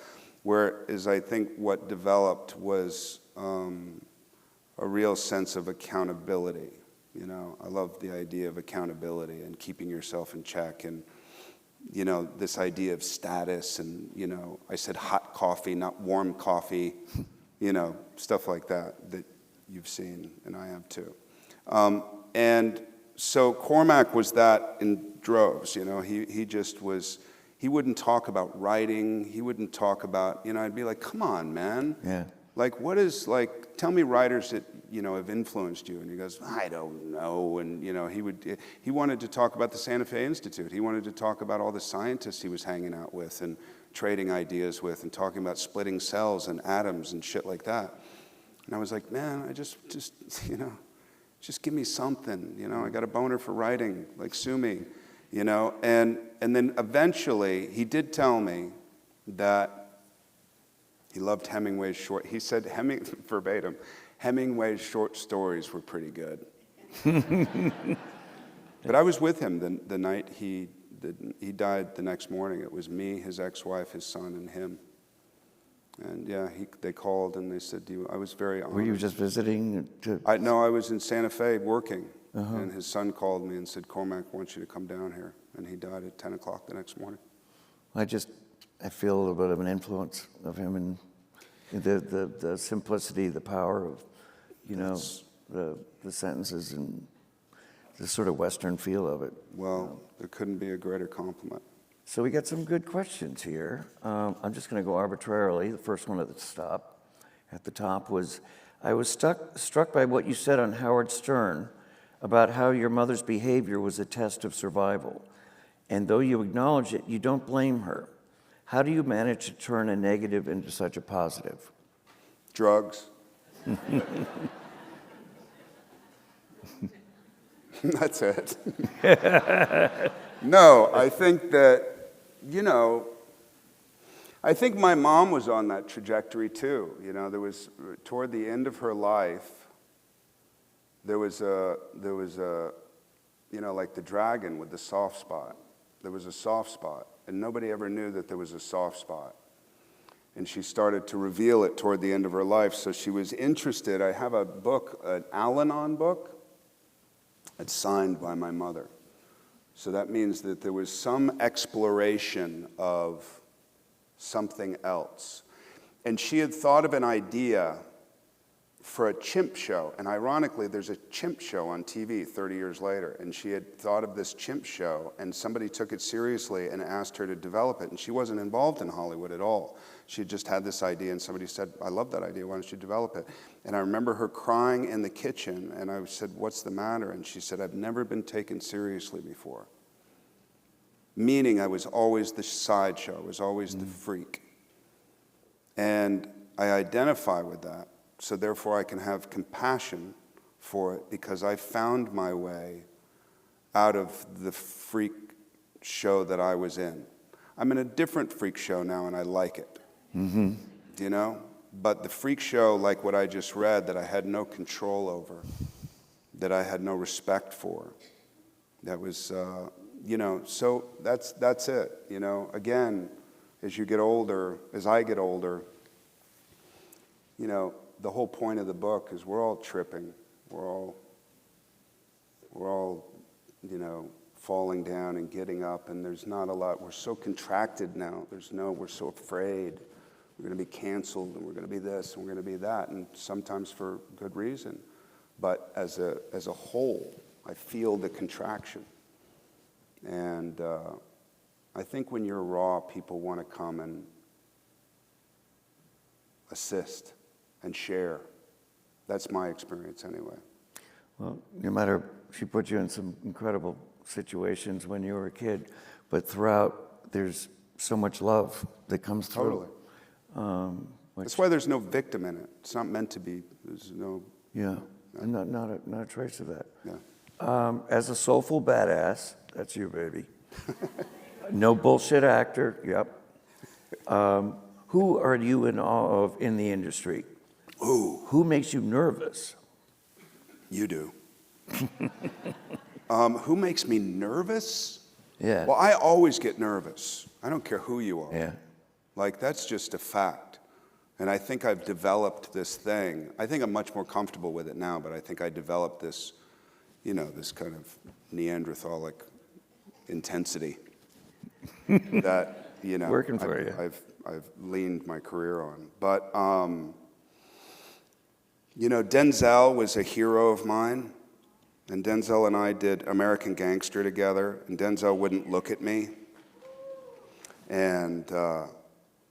Speaker 2: Whereas I think what developed was a real sense of accountability. I love the idea of accountability and keeping yourself in check, and this idea of status, and I said hot coffee, not warm coffee, stuff like that you've seen, and I have too. And so Cormac was that in droves. He just was. He wouldn't talk about writing. He wouldn't talk about. I'd be like, come on, man.
Speaker 1: Yeah.
Speaker 2: Like, what is like? Tell me writers that have influenced you. And he goes, I don't know. And he wanted to talk about the Santa Fe Institute. He wanted to talk about all the scientists he was hanging out with and trading ideas with, and talking about splitting cells and atoms and shit like that. And I was like, man, I just just give me something. I got a boner for writing. Like, sue me. you know? And then eventually, he did tell me that he loved Hemingway's he said, verbatim, Hemingway's short stories were pretty good. But I was with him the night he died the next morning. It was me, his ex-wife, his son, and him. And yeah, they called and they said, I was very honored.
Speaker 1: Were you just visiting?
Speaker 2: No, I was in Santa Fe working. And his son called me and said, Cormac wants you to come down here. And he died at 10 o'clock the next morning.
Speaker 1: I feel a little bit of an influence of him and the simplicity, the power of, the sentences and the sort of Western feel of it.
Speaker 2: Well, there couldn't be a greater compliment.
Speaker 1: So we got some good questions here. I'm just going to go arbitrarily. The first one at the top was, I was struck by what you said on Howard Stern about how your mother's behavior was a test of survival. And though you acknowledge it, you don't blame her. How do you manage to turn a negative into such a positive?
Speaker 2: Drugs. That's it. No, I think that, I think my mom was on that trajectory too. There was, toward the end of her life, there was a, like the dragon with the soft spot. There was a soft spot, and nobody ever knew that there was a soft spot. And she started to reveal it toward the end of her life. So she was interested. I have a book, an Al-Anon book. It's signed by my mother. So that means that there was some exploration of something else. And she had thought of an idea for a chimp show. And ironically, there's a chimp show on TV 30 years later. And she had thought of this chimp show, and somebody took it seriously and asked her to develop it. And she wasn't involved in Hollywood at all. She just had this idea, and somebody said, I love that idea, why don't you develop it? And I remember her crying in the kitchen, and I said, what's the matter? And she said, I've never been taken seriously before. Meaning I was always the sideshow, I was always the freak. And I identify with that, so therefore I can have compassion for it, because I found my way out of the freak show that I was in. I'm in a different freak show now, and I like it. But the freak show, like what I just read, that I had no control over, that I had no respect for, that was, so that's it. Again, as you get older, as I get older, the whole point of the book is we're all tripping. We're all falling down and getting up, and there's not a lot. We're so contracted now. We're so afraid. We're going to be canceled, and we're going to be this, and we're going to be that, and sometimes for good reason. But as a whole, I feel the contraction. And I think when you're raw, people want to come and assist and share. That's my experience anyway.
Speaker 1: Well, no matter, she put you in some incredible situations when you were a kid, but throughout, there's so much love that comes through.
Speaker 2: Totally. That's why there's no victim in it. It's not meant to be. There's no...
Speaker 1: Yeah, and not a trace of that.
Speaker 2: Yeah.
Speaker 1: As a soulful badass, that's you, baby. No bullshit actor, yep. Who are you in awe of in the industry?
Speaker 2: Ooh.
Speaker 1: Who makes you nervous?
Speaker 2: You do. Who makes me nervous?
Speaker 1: Yeah.
Speaker 2: Well, I always get nervous. I don't care who you are.
Speaker 1: Yeah.
Speaker 2: Like, that's just a fact. And I think I've developed this thing. I think I'm much more comfortable with it now, but I think I developed this, this kind of Neanderthalic intensity that,
Speaker 1: Working for you.
Speaker 2: I've leaned my career on. But, Denzel was a hero of mine. And Denzel and I did American Gangster together, and Denzel wouldn't look at me. And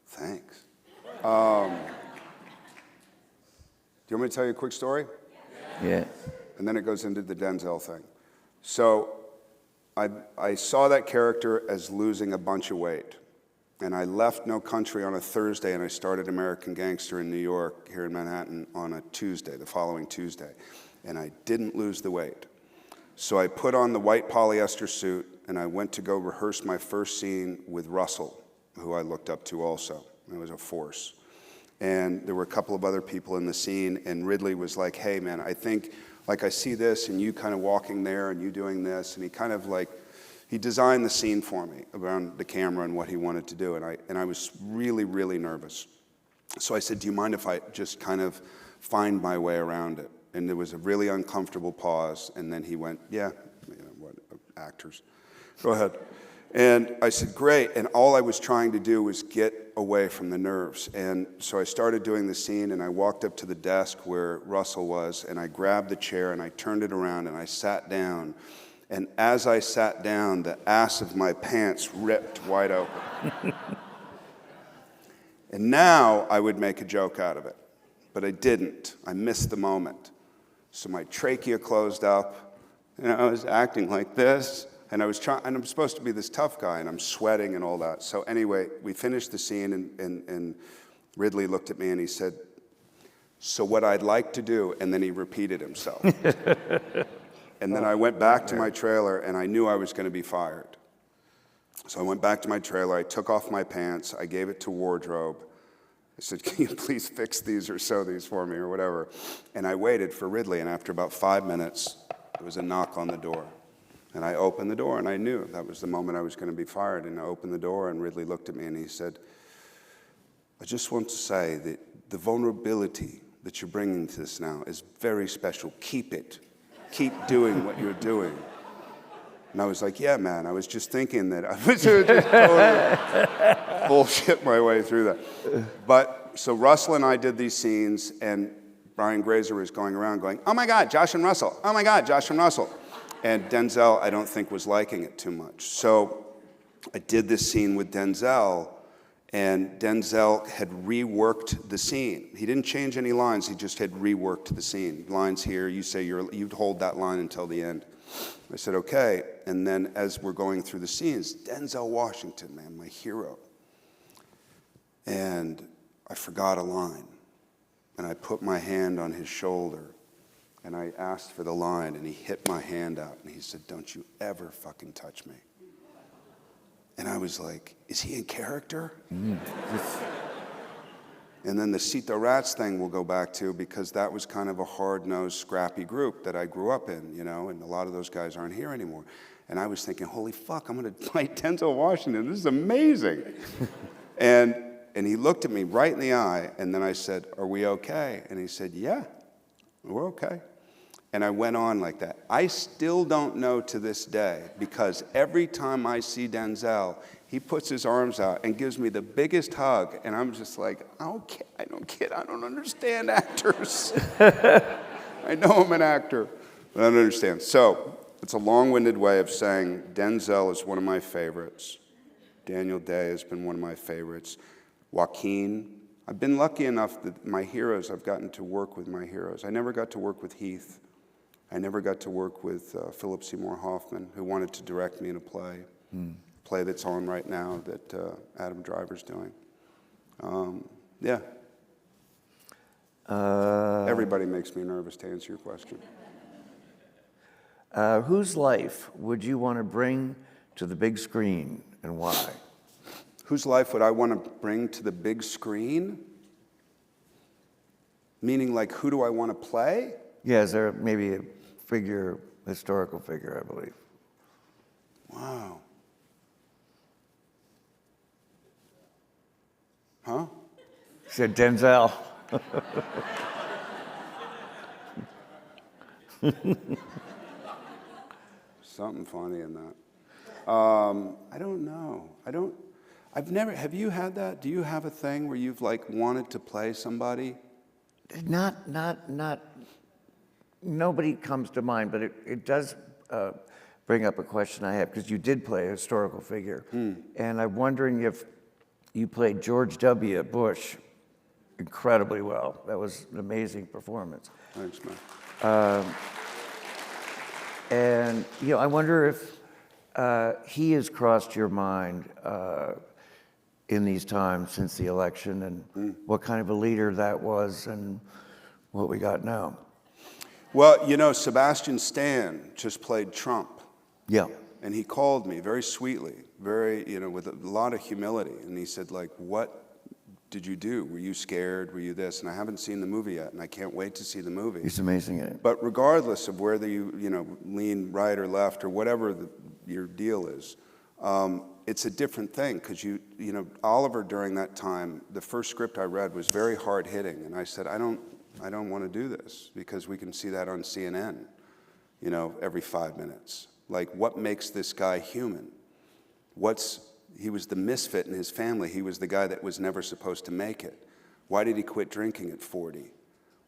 Speaker 2: thanks. Do you want me to tell you a quick story?
Speaker 1: Yeah.
Speaker 2: And then it goes into the Denzel thing. So I saw that character as losing a bunch of weight. And I left No Country on a Thursday, and I started American Gangster in New York, here in Manhattan, on a Tuesday, the following Tuesday. And I didn't lose the weight. So I put on the white polyester suit, and I went to go rehearse my first scene with Russell, who I looked up to also. It was a force. And there were a couple of other people in the scene, and Ridley was like, hey, man, I think, like, I see this, and you kind of walking there, and you doing this, and he kind of like, he designed the scene for me around the camera and what he wanted to do, and I was really, really nervous. So I said, do you mind if I just kind of find my way around it? And there was a really uncomfortable pause, and then he went, yeah, what, actors, go ahead. And I said, great, and all I was trying to do was get away from the nerves. And so I started doing the scene, and I walked up to the desk where Russell was, and I grabbed the chair, and I turned it around, and I sat down. And as I sat down, the ass of my pants ripped wide open. And now I would make a joke out of it, but I didn't. I missed the moment. So my trachea closed up, and I was acting like this. And I was trying, and I'm supposed to be this tough guy, and I'm sweating and all that. So anyway, we finished the scene, and Ridley looked at me and he said, so what I'd like to do, and then he repeated himself. And then I went back to my trailer, and I knew I was going to be fired. So I went back to my trailer, I took off my pants, I gave it to wardrobe. I said, can you please fix these or sew these for me or whatever? And I waited for Ridley, and after about 5 minutes, there was a knock on the door. And I opened the door, and I knew that was the moment I was going to be fired. And I opened the door, and Ridley looked at me, and he said, I just want to say that the vulnerability that you're bringing to this now is very special. Keep it. Keep doing what you're doing. And I was like, yeah, man, I was just thinking that I was just totally bullshit my way through that. But so Russell and I did these scenes, and Brian Grazer was going around going, oh, my God, Josh and Russell. Oh, my God, Josh and Russell. And Denzel, I don't think, was liking it too much. So I did this scene with Denzel, and Denzel had reworked the scene. He didn't change any lines, he just had reworked the scene. Lines here, you say you'd hold that line until the end. I said, okay. And then as we're going through the scenes, Denzel Washington, man, my hero. And I forgot a line. And I put my hand on his shoulder. And I asked for the line, and he hit my hand out, and he said, don't you ever fucking touch me. And I was like, is he in character? And then the Cito Rats thing we'll go back to, because that was kind of a hard-nosed, scrappy group that I grew up in, and a lot of those guys aren't here anymore. And I was thinking, holy fuck, I'm going to play Denzel Washington. This is amazing. and he looked at me right in the eye, and then I said, are we okay? And he said, yeah, we're okay. And I went on like that. I still don't know to this day, because every time I see Denzel, he puts his arms out and gives me the biggest hug, and I'm just like, I don't understand actors. I know I'm an actor, but I don't understand. So it's a long-winded way of saying Denzel is one of my favorites. Daniel Day has been one of my favorites. Joaquin. I've been lucky enough that my heroes, I've gotten to work with my heroes. I never got to work with Heath. I never got to work with Philip Seymour Hoffman, who wanted to direct me in a play that's on right now that Adam Driver's doing. Yeah. Everybody makes me nervous, to answer your question.
Speaker 1: Whose life would you want to bring to the big screen, and why?
Speaker 2: Whose life would I want to bring to the big screen? Meaning, like, who do I want to play?
Speaker 1: Yeah, is there maybe a figure, historical figure, I believe?
Speaker 2: Wow. Huh?
Speaker 1: He said Denzel.
Speaker 2: Something funny in that. I don't know. Have you had that? Do you have a thing where you've like wanted to play somebody?
Speaker 1: Nobody comes to mind, but it does bring up a question I have, because you did play a historical figure. And I'm wondering if you played George W. Bush incredibly well. That was an amazing performance.
Speaker 2: Thanks, man.
Speaker 1: And, I wonder if he has crossed your mind in these times since the election, and what kind of a leader that was and what we got now.
Speaker 2: Well, Sebastian Stan just played Trump.
Speaker 1: Yeah.
Speaker 2: And he called me very sweetly, very, you know, with a lot of humility. And he said, like, what did you do? Were you scared? Were you this? And I haven't seen the movie yet, and I can't wait to see the movie.
Speaker 1: He's amazing at it.
Speaker 2: But regardless of whether you lean right or left or whatever your deal is, it's a different thing because you know, Oliver during that time, the first script I read was very hard hitting, and I said, I don't want to do this because we can see that on CNN, you know, every 5 minutes. Like, what makes this guy human? He was the misfit in his family. He was the guy that was never supposed to make it. Why did he quit drinking at 40?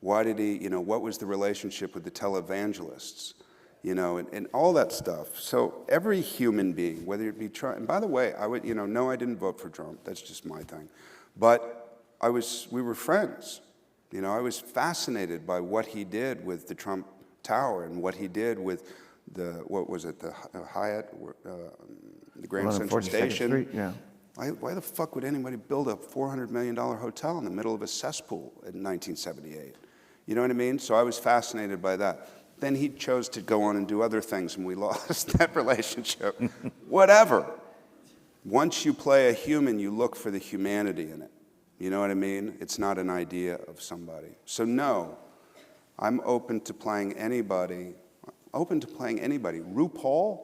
Speaker 2: Why did he, you know, what was the relationship with the televangelists? You know, and all that stuff. So every human being, whether it be Trump, and by the way, I would, you know, no, I didn't vote for Trump. That's just my thing. But we were friends. You know, I was fascinated by what he did with the Trump Tower and what he did with the Hyatt, the Grand Central Station.
Speaker 1: Street, yeah.
Speaker 2: Why the fuck would anybody build a $400 million hotel in the middle of a cesspool in 1978? You know what I mean? So I was fascinated by that. Then he chose to go on and do other things, and we lost that relationship. Whatever. Once you play a human, you look for the humanity in it. You know what I mean? It's not an idea of somebody. So no, I'm open to playing anybody. RuPaul?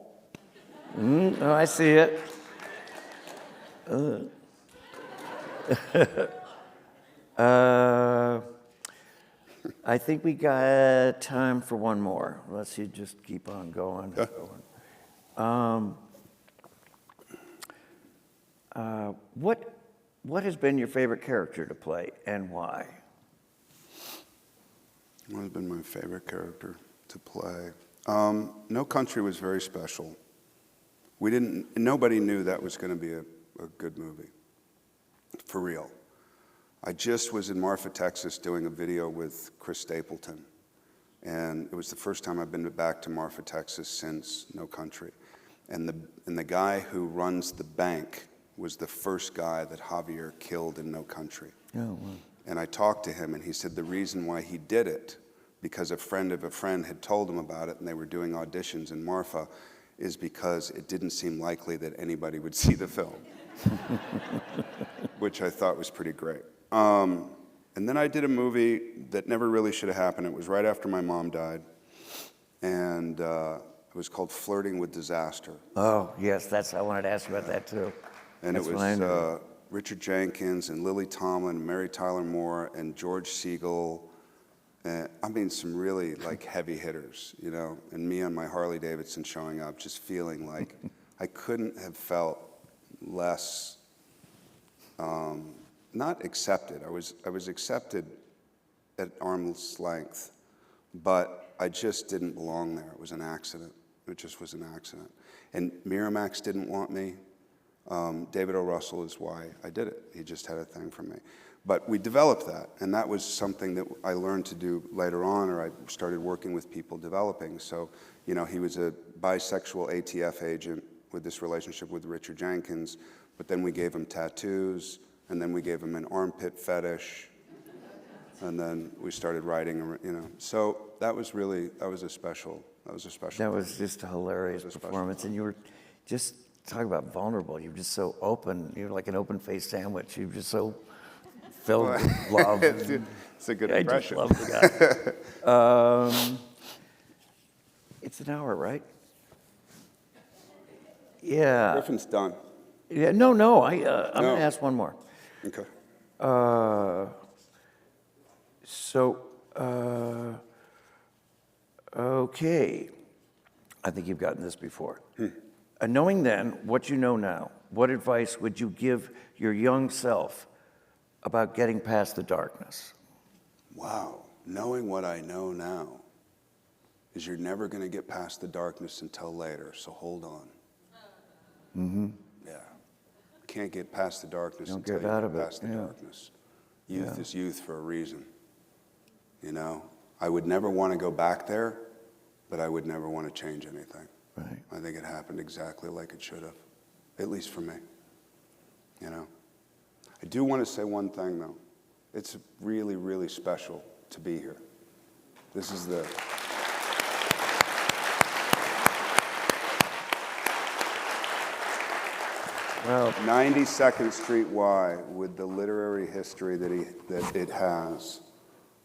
Speaker 1: Oh, I see it. I think we got time for one more. Let's see, just keep on going. What has been your favorite character to play and why?
Speaker 2: What has been my favorite character to play? No Country was very special. Nobody knew that was going to be a good movie, for real. I just was in Marfa, Texas, doing a video with Chris Stapleton, and it was the first time I've been back to Marfa, Texas since No Country. And the guy who runs the bank was the first guy that Javier killed in No Country.
Speaker 1: Oh, wow.
Speaker 2: And I talked to him, and he said the reason why he did it, because a friend of a friend had told him about it, and they were doing auditions in Marfa, is because it didn't seem likely that anybody would see the film, which I thought was pretty great. And then I did a movie that never really should have happened. It was right after my mom died, and it was called Flirting with Disaster.
Speaker 1: Oh, yes, I wanted to ask you about that too.
Speaker 2: And it was Richard Jenkins and Lily Tomlin, and Mary Tyler Moore, and George Siegel. I mean, some really like heavy hitters, you know, and me on my Harley Davidson showing up, just feeling like I couldn't have felt less, not accepted. I was accepted at arm's length, but I just didn't belong there. It was an accident. It just was an accident. And Miramax didn't want me. David O. Russell is why I did it. He just had a thing for me. But we developed that, and that was something that I learned to do later on, or I started working with people developing. So, you know, he was a bisexual ATF agent with this relationship with Richard Jenkins, but then we gave him tattoos, and then we gave him an armpit fetish, and then we started writing, you know. So that was a special. That was
Speaker 1: just a hilarious performance, and you were just talking about vulnerable. You were just so open. You were like an open-faced sandwich. You were just so filled with love.
Speaker 2: It's a good impression.
Speaker 1: I just love the guy. It's an hour, right? Yeah.
Speaker 2: Griffin's done.
Speaker 1: Yeah. No. I'm going to ask one more.
Speaker 2: Okay.
Speaker 1: Okay. I think you've gotten this before. Knowing then what you know now, what advice would you give your young self about getting past the darkness?
Speaker 2: Wow. Knowing what I know now is you're never going to get past the darkness until later, so hold on.
Speaker 1: Mm-hmm.
Speaker 2: Yeah. Can't get past the darkness
Speaker 1: Don't
Speaker 2: until
Speaker 1: get
Speaker 2: you
Speaker 1: out
Speaker 2: get
Speaker 1: of it.
Speaker 2: past the
Speaker 1: Yeah.
Speaker 2: darkness. Youth is youth for a reason. You know? I would never want to go back there, but I would never want to change anything.
Speaker 1: Right.
Speaker 2: I think it happened exactly like it should have, at least for me. You know? I do want to say one thing, though. It's really, really special to be here. This is
Speaker 1: Well,
Speaker 2: 92nd Street Y, with the literary history that it has,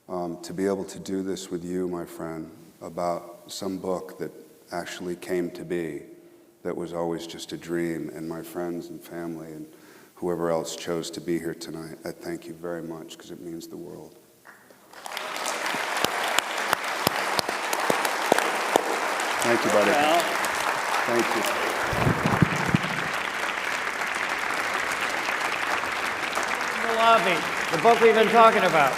Speaker 2: to be able to do this with you, my friend, about some book that actually came to be, that was always just a dream, and my friends and family and whoever else chose to be here tonight, I thank you very much, because it means the world. Thank you, buddy.
Speaker 3: Well,
Speaker 2: Thank you.
Speaker 1: the lobby, the book we've been talking about.